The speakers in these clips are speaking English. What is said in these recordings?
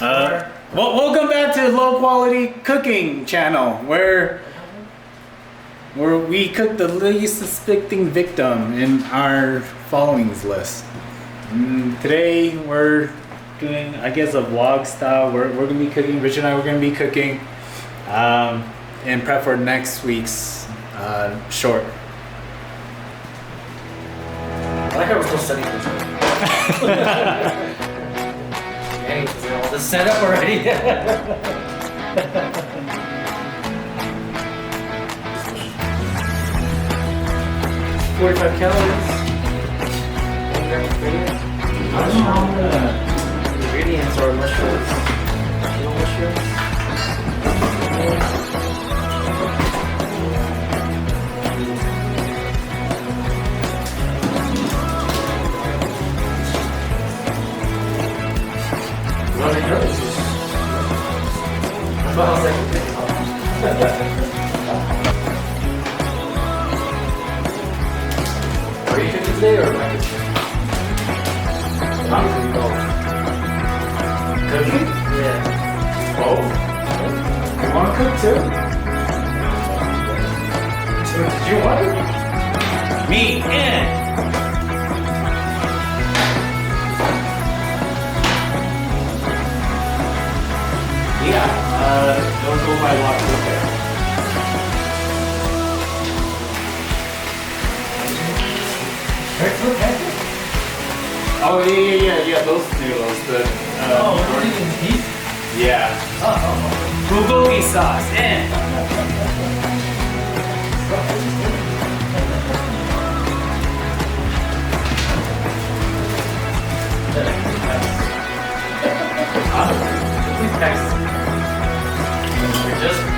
Welcome back to Low Quality Cooking channel, where we cook the least suspecting victim in our followings list. Today we're doing, I guess, a vlog style. We're gonna be cooking. Rich and I were gonna be cooking, in prep for next week's short. I like how we're still studying this. All this set up already. 45 calories. 1 gram of ingredient. Ingredients are mushrooms. Kilo mushrooms. What are yours? Well, are you cooking today or am I cooking? I'm cooking both. Cooking? Yeah. Oh, you want to cook too? Did you want it? Me in. Yeah, don't go by lock there. Oh yeah, those noodles. The we're eating beef? yeah. Bulgogi sauce in.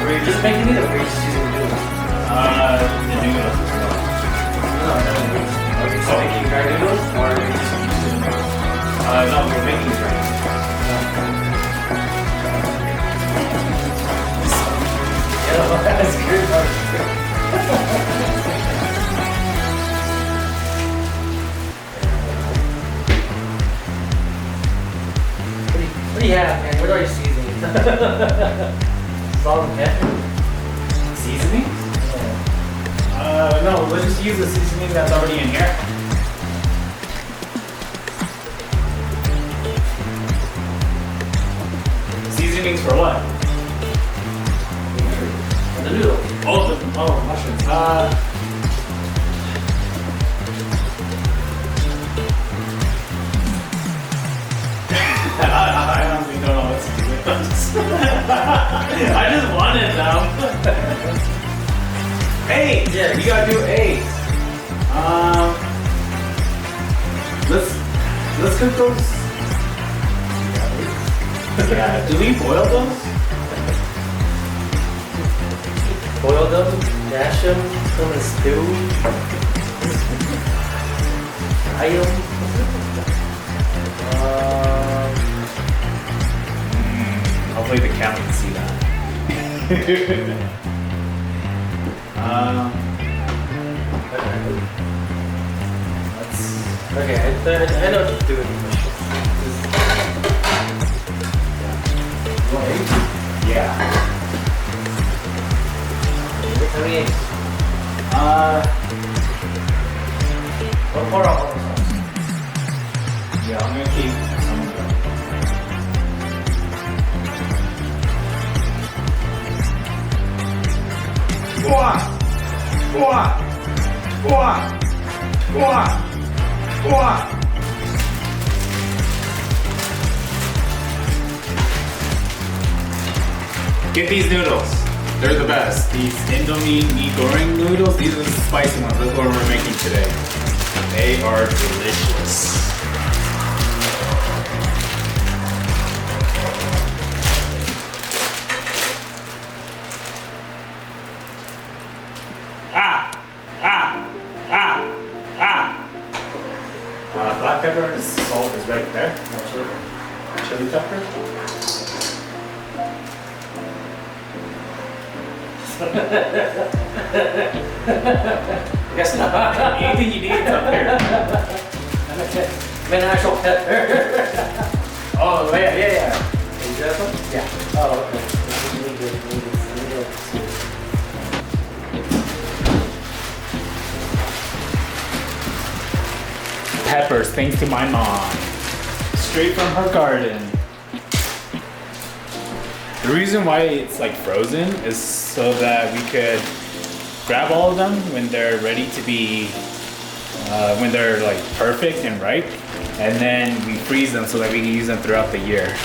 Were you just making it or were you just using the noodles? The noodles as well. No. Are you just making dry noodles or are you just using it? No, we're making it right. Yeah, that's good. What do you have, man? What are you seasoning? Salt and pepper? Seasoning? No, let's just use the seasoning that's already in here. Seasonings for what? The noodle. Mushrooms. I honestly don't know what to do with those. I just wanted them. Hey, yeah, you gotta do eggs. Let's cook those. Yeah, do we boil those? Boil them, dash them, put them in stew. Fry them. Hopefully the cat can see that. Okay, I know what to do with the mushrooms. Yeah. How many eggs? Pour out all the sauce. Yeah, I'm gonna keep some of them. Get these noodles. They're the best. These Indomie mee goreng noodles, these are the spicy ones. That's what we're making today. They are delicious. Black pepper and salt is right there. Chili pepper. I guess not. Anything you need is up here. I'm an actual pepper. Oh, yeah. There you first, thanks to my mom. Straight from her garden. The reason why it's like frozen is so that we could grab all of them when they're ready to be, when they're like perfect and ripe, and then we freeze them so that we can use them throughout the year.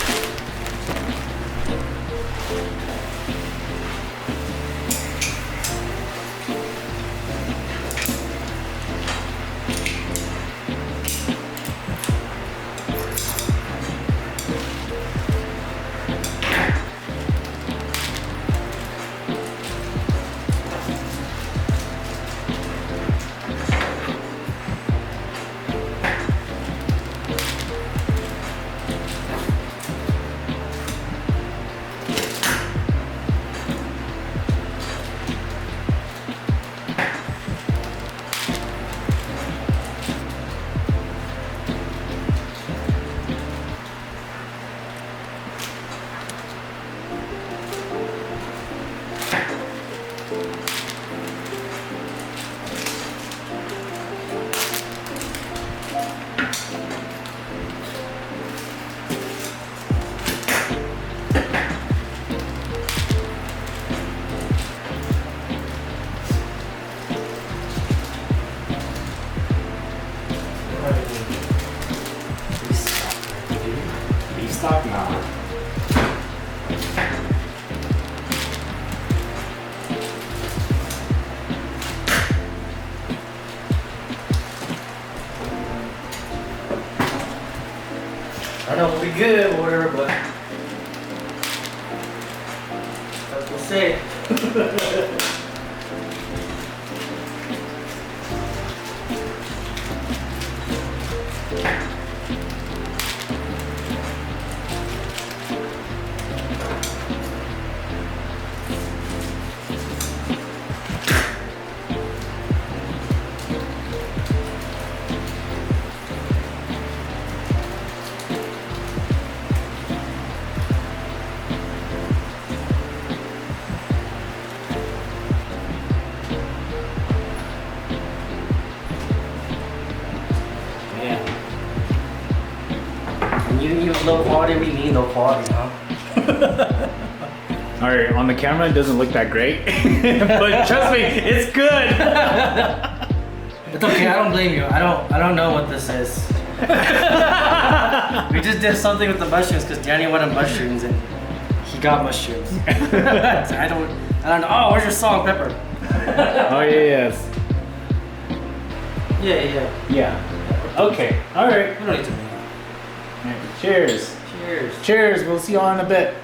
Beef stock? Nah. I know it'll be good or whatever, but we'll see. You need low quality, we need low quality, huh? Alright, on the camera it doesn't look that great, but trust me, it's good. It's okay, I don't blame you. I don't know what this is. We just did something with the mushrooms because Danny wanted mushrooms and he got mushrooms. So I don't know. Oh, where's your salt and pepper? Oh yes. Yeah. Okay, alright. We don't need to make it. Cheers. Cheers. Cheers, we'll see you all in a bit.